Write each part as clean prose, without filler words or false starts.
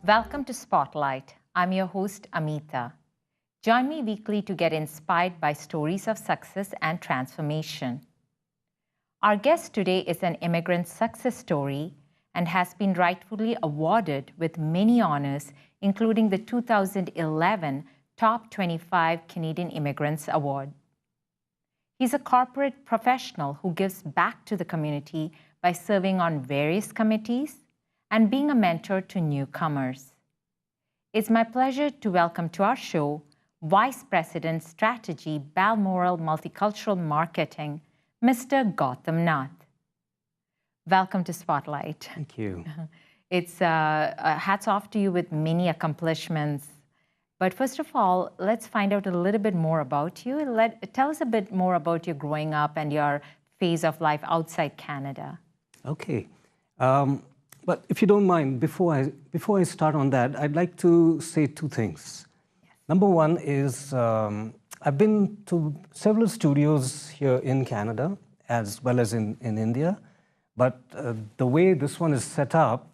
Welcome to Spotlight. I'm your host, Amitha. Join me weekly to get inspired by stories of success and transformation. Our guest today is an immigrant success story and has been rightfully awarded with many honors, including the 2011 Top 25 Canadian Immigrants Award. He's a corporate professional who gives back to the community by serving on various committees and being a mentor to newcomers. It's my pleasure to welcome to our show Vice President Strategy, Balmoral Multicultural Marketing, Mr. Gautam Nath. Welcome to Spotlight. Thank you. It's hats off to you with many accomplishments. But first of all, let's find out a little bit more about you. Tell us a bit more about your growing up and your phase of life outside Canada. Okay. But if you don't mind, before I start on that, I'd like to say two things. Yes. Number one is I've been to several studios here in Canada as well as in India. But the way this one is set up,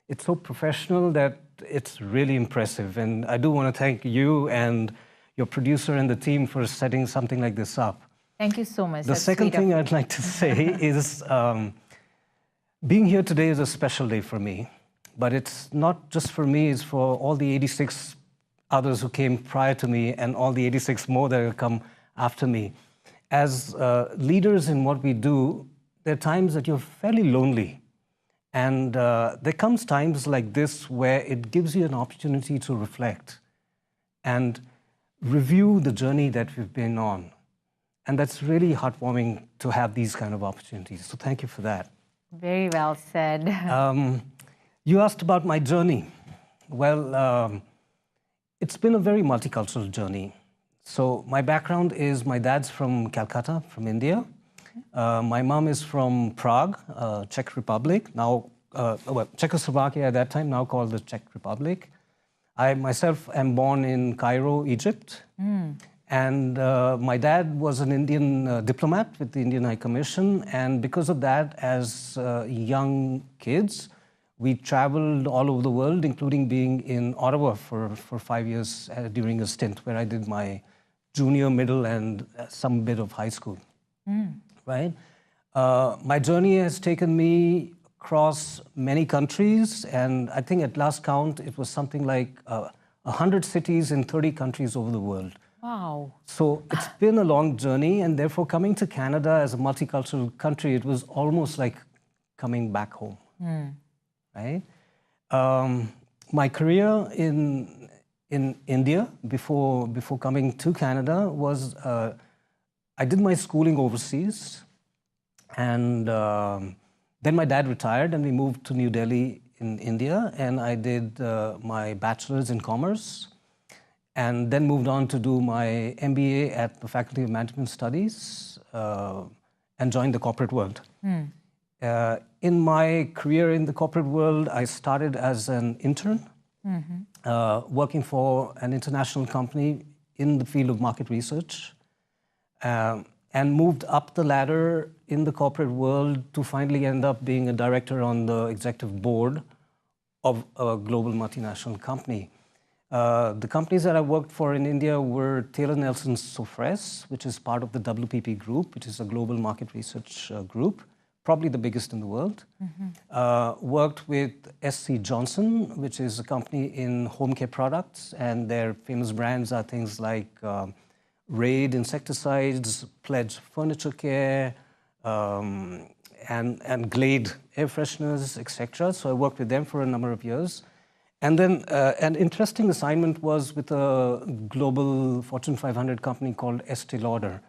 it's so professional that it's really impressive. And I do want to thank you and your producer and the team for setting something like this up. Thank you so much. The second thing I'd like to say is being here today is a special day for me. But it's not just for me, it's for all the 86 others who came prior to me and all the 86 more that will come after me. As leaders in what we do, there are times that you're fairly lonely. And there comes times like this where it gives you an opportunity to reflect and review the journey that we've been on. And that's really heartwarming to have these kind of opportunities. So thank you for that. Very well said. You asked about my journey. Well, it's been a very multicultural journey. So my background is my dad's from Calcutta, from India. My mom is from Prague, Czech Republic, now, Czechoslovakia at that time, now called the Czech Republic. I myself am born in Cairo, Egypt. And my dad was an Indian diplomat with the Indian High Commission. And because of that, as young kids, we traveled all over the world, including being in Ottawa for 5 years during a stint where I did my junior, middle, and some bit of high school. Right? My journey has taken me across many countries, and I think at last count, it was something like 100 cities in 30 countries over the world. Wow. So it's been a long journey, and therefore coming to Canada as a multicultural country, it was almost like coming back home, right? My career in India, before coming to Canada, was I did my schooling overseas, and then my dad retired and we moved to New Delhi in India, and I did my bachelor's in commerce and then moved on to do my MBA at the Faculty of Management Studies and joined the corporate world. In my career in the corporate world, I started as an intern, working for an international company in the field of market research. And moved up the ladder in the corporate world to finally end up being a director on the executive board of a global multinational company. The companies that I worked for in India were Taylor Nelson Sofres, which is part of the WPP group, which is a global market research group, probably the biggest in the world. Worked with SC Johnson, which is a company in home care products, and their famous brands are things like Raid insecticides, Pledge furniture care, and Glade air fresheners, etc. So I worked with them for a number of years. And then an interesting assignment was with a global Fortune 500 company called Estee Lauder.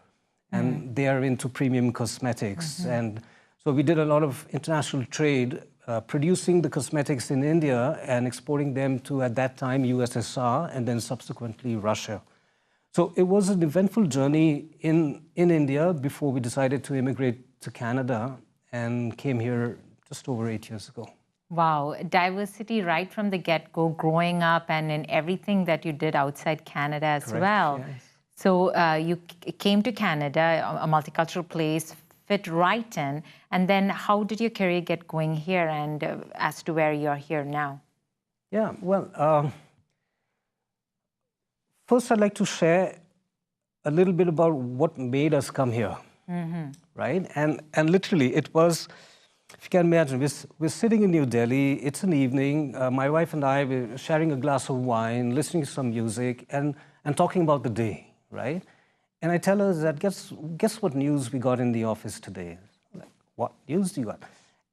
And they are into premium cosmetics. And so we did a lot of international trade, producing the cosmetics in India and exporting them to, at that time, USSR, and then subsequently Russia. So it was an eventful journey in India before we decided to immigrate to Canada and came here just over 8 years ago. Wow, diversity right from the get-go, growing up and in everything that you did outside Canada as well. Yes. So you came to Canada, a multicultural place, fit right in. And then how did your career get going here and as to where you're here now? Yeah, well, first I'd like to share a little bit about what made us come here, right? And literally it was, if you can imagine, we're sitting in New Delhi, it's an evening, my wife and I were sharing a glass of wine, listening to some music and talking about the day, right? And I tell her that, guess what news we got in the office today? Like, what news do you got?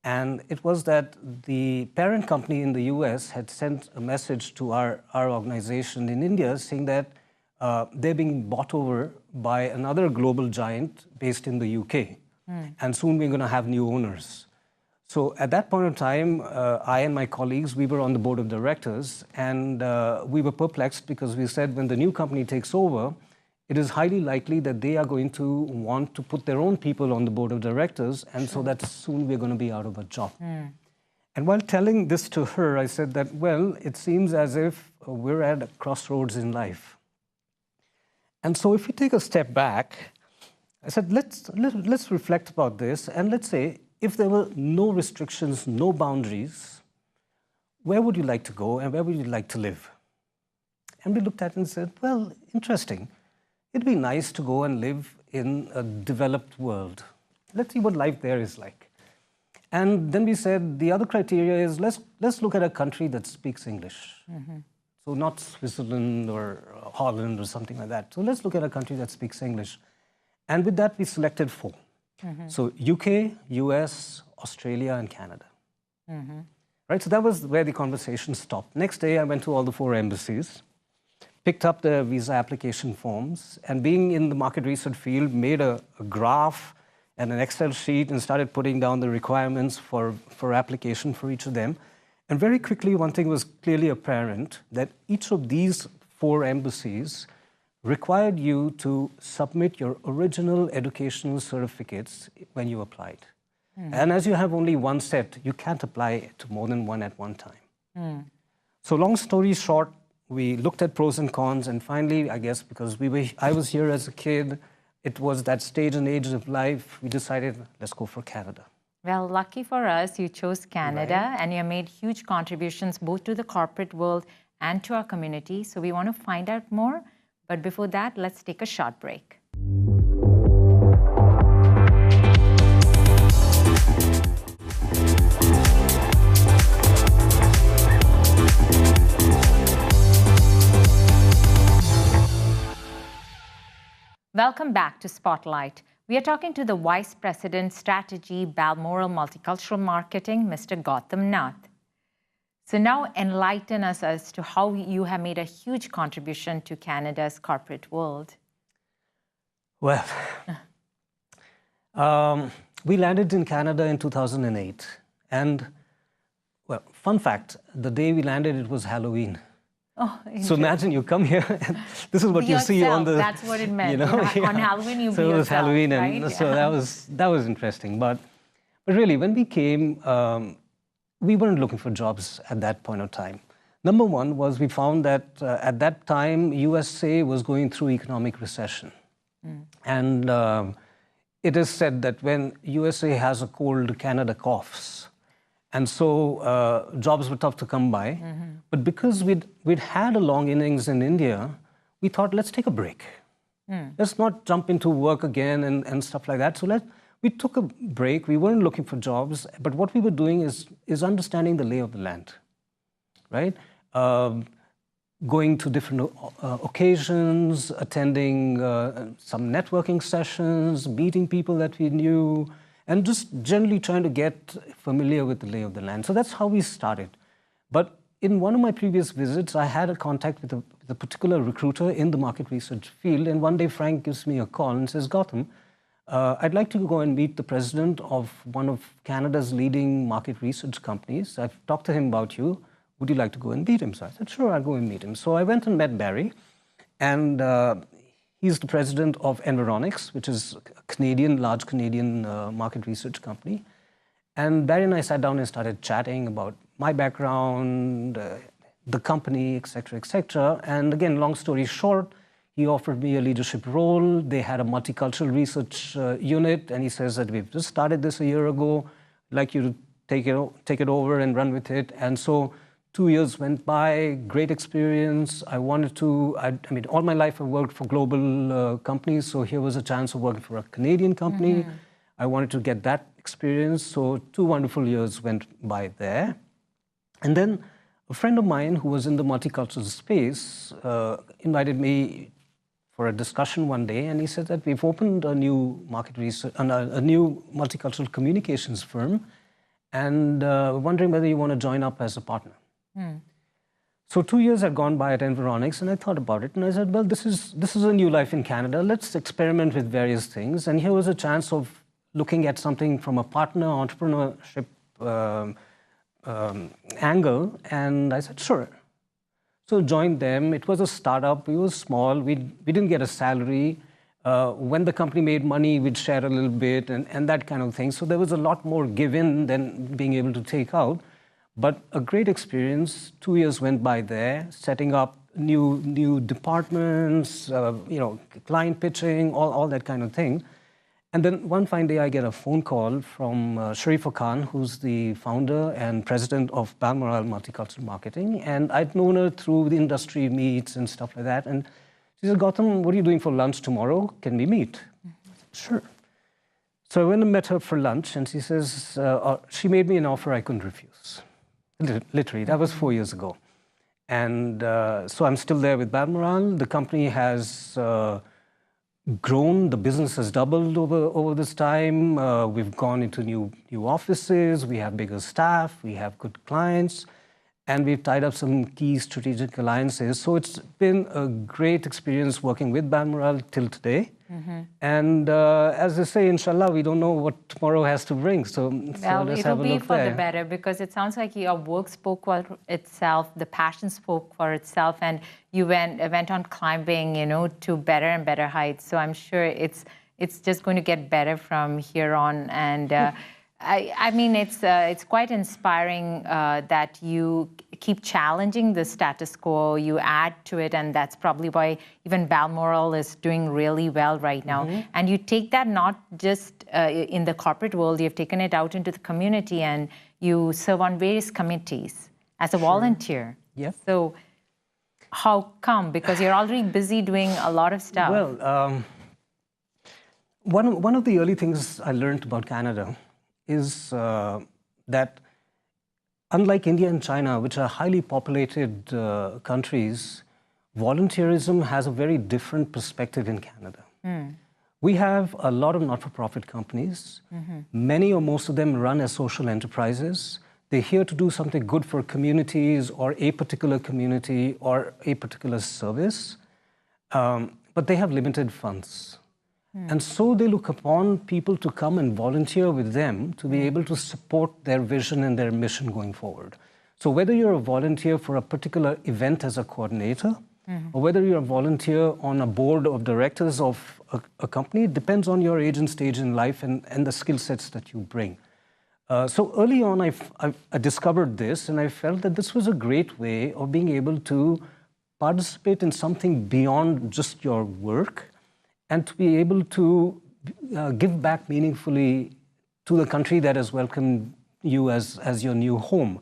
And it was that the parent company in the US had sent a message to our organization in India saying that they're being bought over by another global giant based in the UK. And soon we're going to have new owners. So at that point in time, I and my colleagues, we were on the board of directors, and we were perplexed because we said when the new company takes over, it is highly likely that they are going to want to put their own people on the board of directors, and so that soon we're going to be out of a job. And while telling this to her, I said that, well, it seems as if we're at a crossroads in life. And so if we take a step back, I said, let's reflect about this, and let's say, if there were no restrictions, no boundaries, where would you like to go and where would you like to live? And we looked at it and said, well, interesting. It'd be nice to go and live in a developed world. Let's see what life there is like. And then we said, the other criteria is, let's look at a country that speaks English. So not Switzerland or Holland or something like that. So let's look at a country that speaks English. And with that, we selected 4. So UK, US, Australia, and Canada. Right, so that was where the conversation stopped. Next day, I went to all the 4 embassies, picked up the visa application forms, and being in the market research field, made a graph and an Excel sheet and started putting down the requirements for application for each of them. And very quickly, one thing was clearly apparent, that each of these 4 embassies required you to submit your original educational certificates when you applied. And as you have only one set, you can't apply to more than one at one time. So long story short, we looked at pros and cons, and finally, I guess because I was here as a kid, it was that stage and age of life, we decided, let's go for Canada. Well, lucky for us, you chose Canada, and you made huge contributions both to the corporate world and to our community. So we want to find out more. But before that, let's take a short break. Welcome back to Spotlight. We are talking to the Vice President, Strategy, Balmoral Multicultural Marketing, Mr. Gautam Nath. So now enlighten us as to how you have made a huge contribution to Canada's corporate world. Well, we landed in Canada in 2008. And, well, fun fact, the day we landed, it was Halloween. Oh, so imagine you come here, and this is what you see on the... That's what it meant. You know, on Halloween, you be yourself, so it was Halloween, and right? so that was interesting. But really, when we came, we weren't looking for jobs at that point of time. Number one was we found that at that time, USA was going through economic recession. And it is said that when USA has a cold, Canada coughs. And so jobs were tough to come by. But because we'd had a long innings in India, we thought, let's take a break. Let's not jump into work again and stuff like that. So we took a break. We weren't looking for jobs. But what we were doing is understanding the lay of the land, right? Going to different occasions, attending some networking sessions, meeting people that we knew, and just generally trying to get familiar with the lay of the land. So that's how we started. But in one of my previous visits, I had a contact with a particular recruiter in the market research field. And one day, Frank gives me a call and says, Gautam, I'd like to go and meet the president of one of Canada's leading market research companies. I've talked to him about you. Would you like to go and meet him? So I said, sure, I'll go and meet him. So I went and met Barry. And he's the president of Environics, which is a large Canadian market research company. And Barry and I sat down and started chatting about my background, the company, et cetera, et cetera. And again, long story short, he offered me a leadership role. They had a multicultural research unit, and he says that we've just started this a year ago. I'd like you to take it over and run with it. And so 2 years went by, great experience. I wanted to, I mean, all my life I worked for global companies, so here was a chance of working for a Canadian company. I wanted to get that experience, so 2 wonderful years went by there. And then a friend of mine who was in the multicultural space invited me for a discussion one day, and he said that we've opened a new market research, a new multicultural communications firm, and wondering whether you want to join up as a partner. So 2 years had gone by at Environics, and I thought about it, and I said, well, this is a new life in Canada. Let's experiment with various things. And here was a chance of looking at something from a partner entrepreneurship angle, and I said, sure. So joined them. It was a startup. We were small. We didn't get a salary. When the company made money, we'd share a little bit and that kind of thing. So there was a lot more give in than being able to take out. But a great experience. 2 years went by there, setting up new departments, client pitching, all that kind of thing. And then one fine day, I get a phone call from Sharifa Khan, who's the founder and president of Balmoral Multicultural Marketing. And I'd known her through the industry meets and stuff like that. And she said, Gautam, what are you doing for lunch tomorrow? Can we meet? Sure. So I went and met her for lunch, and she says, she made me an offer I couldn't refuse. Literally, that was 4 years ago. And so I'm still there with Balmoral. The company has grown. The business has doubled over this time. We've gone into new offices. We have bigger staff. We have good clients. And we've tied up some key strategic alliances. So it's been a great experience working with Balmoral till today. And as they say, inshallah, we don't know what tomorrow has to bring. So well, let's it'll have a be look for there. the better, because it sounds like your work spoke for itself, the passion spoke for itself, and you went on climbing, to better and better heights. So I'm sure it's just going to get better from here on. And I mean, it's quite inspiring that you keep challenging the status quo, you add to it, and that's probably why even Balmoral is doing really well right now. And you take that not just in the corporate world, you've taken it out into the community, and you serve on various committees as a volunteer. Yep. So how come? Because you're already busy doing a lot of stuff. Well, one of the early things I learned about Canada is that unlike India and China, which are highly populated countries, volunteerism has a very different perspective in Canada. We have a lot of not-for-profit companies. Many or most of them run as social enterprises. They're here to do something good for communities or a particular community or a particular service, but they have limited funds. And so they look upon people to come and volunteer with them to be able to support their vision and their mission going forward. So whether you're a volunteer for a particular event as a coordinator, or whether you're a volunteer on a board of directors of a company, it depends on your age and stage in life and the skill sets that you bring. So early on, I discovered this, and I felt that this was a great way of being able to participate in something beyond just your work, and to be able to give back meaningfully to the country that has welcomed you as your new home.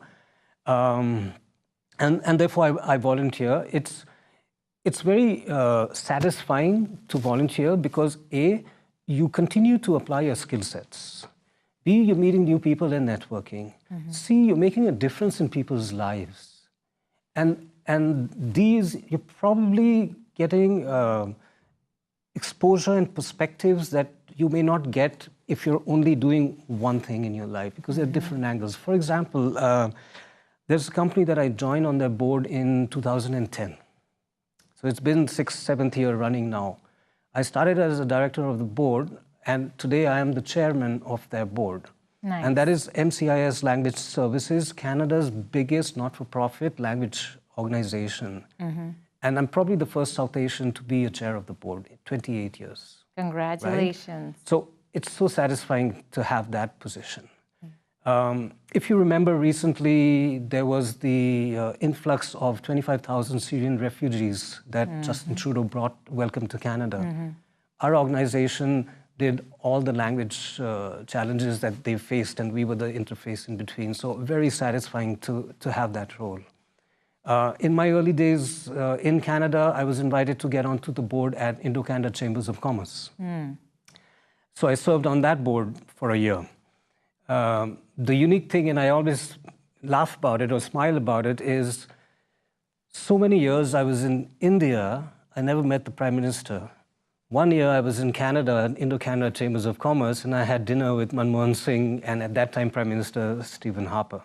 And therefore, I volunteer. It's very satisfying to volunteer because A, you continue to apply your skill sets. B, you're meeting new people and networking. C, you're making a difference in people's lives. And D is you're probably getting exposure and perspectives that you may not get if you're only doing one thing in your life, because there are different angles. For example, there's a company that I joined on their board in 2010. So it's been 6th, 7th year running now. I started as a director of the board, and today I am the chairman of their board. Nice. And that is MCIS Language Services, Canada's biggest not-for-profit language organization. And I'm probably the first South Asian to be a chair of the board in 28 years. Congratulations. Right? So it's so satisfying to have that position. If you remember recently, there was the influx of 25,000 Syrian refugees that Justin Trudeau welcomed to Canada. Our organization did all the language challenges that they faced, and we were the interface in between. So very satisfying to have that role. In my early days in Canada, I was invited to get onto the board at Indo-Canada Chambers of Commerce. So I served on that board for a year. The unique thing, and I always laugh about it or smile about it, is so many years I was in India, I never met the Prime Minister. One year I was in Canada, at Indo-Canada Chambers of Commerce, and I had dinner with Manmohan Singh and at that time Prime Minister Stephen Harper.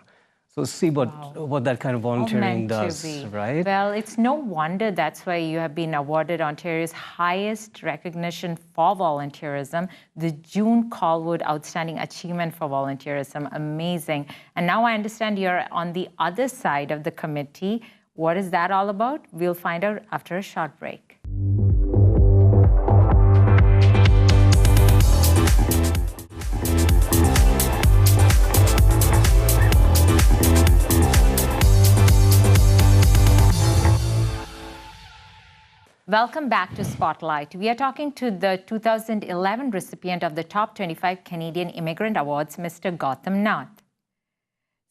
So see what that kind of volunteering does, right? Well, it's no wonder that's why you have been awarded Ontario's highest recognition for volunteerism, the June Callwood Outstanding Achievement for Volunteerism. Amazing. And now I understand you're on the other side of the committee. What is that all about? We'll find out after a short break. Welcome back to Spotlight. We are talking to the 2011 recipient of the Top 25 Canadian Immigrant Awards, Mr. Gautam Nath.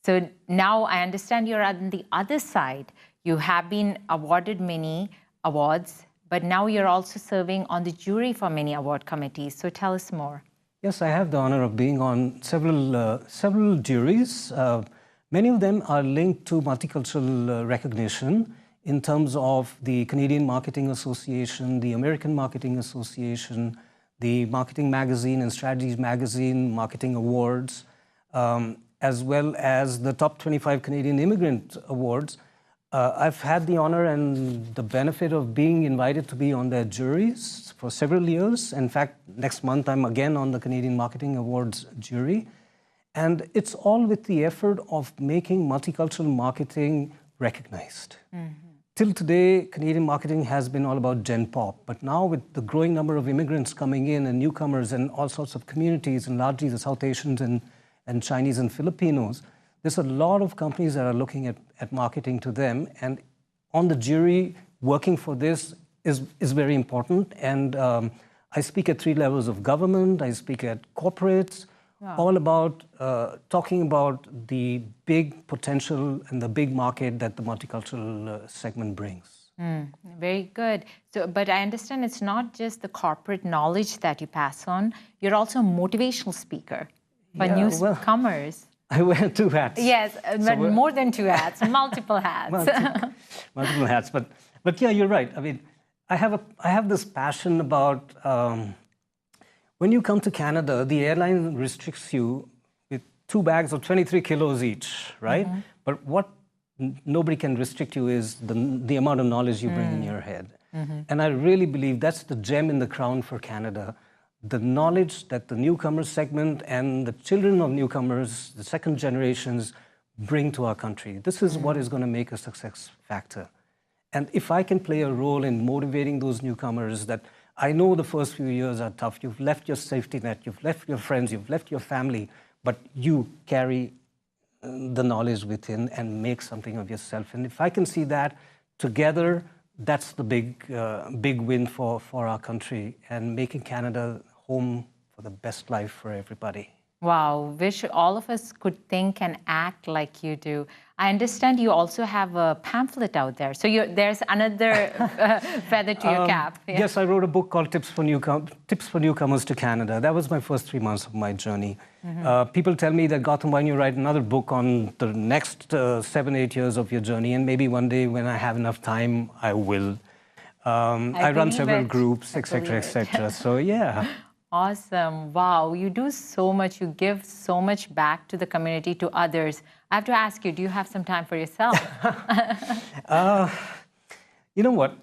So now I understand you're on the other side. You have been awarded many awards, but now you're also serving on the jury for many award committees. So tell us more. Yes, I have the honor of being on several juries. Many of them are linked to multicultural recognition in terms of the Canadian Marketing Association, the American Marketing Association, the Marketing Magazine and Strategies Magazine Marketing Awards, as well as the Top 25 Canadian Immigrant Awards. I've had the honor and the benefit of being invited to be on their juries for several years. In fact, next month I'm again on the Canadian Marketing Awards jury. And it's all with the effort of making multicultural marketing recognized. Till today, Canadian marketing has been all about Gen Pop, but now with the growing number of immigrants coming in and newcomers and all sorts of communities, and largely the South Asians and Chinese and Filipinos, there's a lot of companies that are looking at marketing to them. And on the jury, working for this is very important. And I speak at 3 levels of government, I speak at corporates, all about talking about the big potential and the big market that the multicultural segment brings. Very good. So, but I understand it's not just the corporate knowledge that you pass on. You're also a motivational speaker for newcomers. I wear 2 hats. Yes, but more than 2 hats, multiple hats. Multiple hats. But yeah, you're right. I mean, I have this passion about when you come to Canada, the airline restricts you with 2 bags of 23 kilos each, right? But what nobody can restrict you is the amount of knowledge you bring in your head. And I really believe that's the gem in the crown for Canada, the knowledge that the newcomer segment and the children of newcomers, the second generations, bring to our country. This is what is going to make a success factor. And if I can play a role in motivating those newcomers, that I know the first few years are tough. You've left your safety net, you've left your friends, you've left your family, but you carry the knowledge within and make something of yourself. And if I can see that together, that's the big win for our country and making Canada home for the best life for everybody. Wow, wish all of us could think and act like you do. I understand you also have a pamphlet out there. So there's another feather to your cap. Yeah. Yes, I wrote a book called Tips for Newcomers to Canada. That was my first 3 months of my journey. People tell me that, Gautam, why don't you write another book on the next 7-8 years of your journey? And maybe one day when I have enough time, I will. I run several groups, etc., etc. So yeah. Awesome. Wow, you do so much. You give so much back to the community, to others. I have to ask you, do you have some time for yourself? You know what?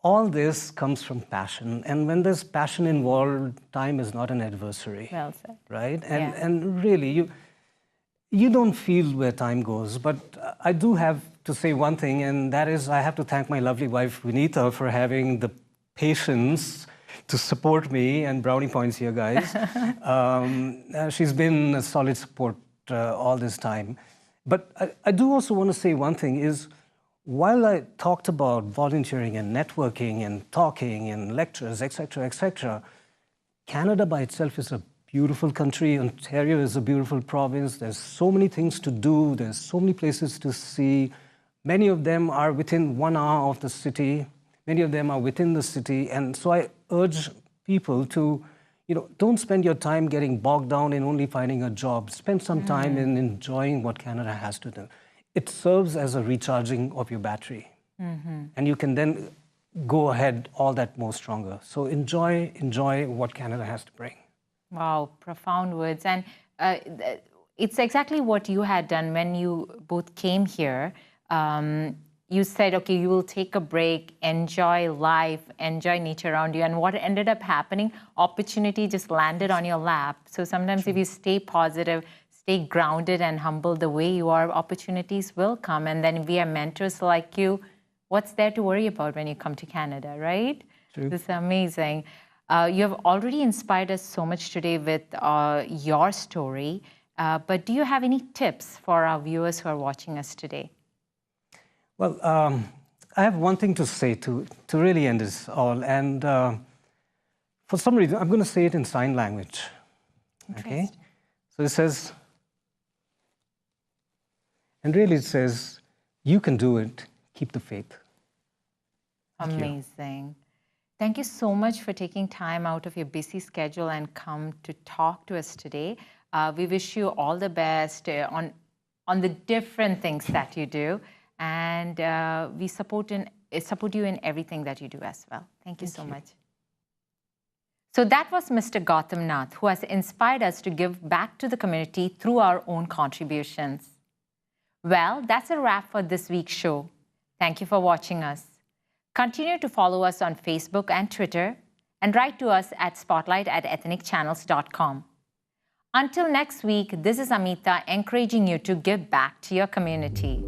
All this comes from passion. And when there's passion involved, time is not an adversary. Well said. Right? And really, you don't feel where time goes. But I do have to say one thing, and that is I have to thank my lovely wife, Vinita, for having the patience to support me, and brownie points here, guys. She's been a solid support all this time. But I do also want to say one thing is, while I talked about volunteering and networking and talking and lectures, etc., etc., Canada by itself is a beautiful country. Ontario is a beautiful province. There's so many things to do. There's so many places to see. Many of them are within 1 hour of the city. Many of them are within the city. And so I urge people to, don't spend your time getting bogged down in only finding a job. Spend some time in enjoying what Canada has to do. It serves as a recharging of your battery. And you can then go ahead all that more stronger. So enjoy what Canada has to bring. Wow, profound words. And it's exactly what you had done when you both came here. You said, okay, you will take a break, enjoy life, enjoy nature around you. And what ended up happening, opportunity just landed on your lap. So sometimes if you stay positive, stay grounded and humble the way you are, opportunities will come. And then we have mentors like you. What's there to worry about when you come to Canada, right? True. This is amazing. You have already inspired us so much today with your story. But do you have any tips for our viewers who are watching us today? Well, I have one thing to say to really end this all. And for some reason, I'm going to say it in sign language. Okay? So it says, and really it says, you can do it. Keep the faith. Amazing. Thank you so much for taking time out of your busy schedule and come to talk to us today. We wish you all the best on the different things that you do. And we support you in everything that you do as well. Thank you so much. So that was Mr. Gautam Nath, who has inspired us to give back to the community through our own contributions. Well, that's a wrap for this week's show. Thank you for watching us. Continue to follow us on Facebook and Twitter, and write to us at spotlight@ethnicchannels.com. Until next week, this is Amitha encouraging you to give back to your community.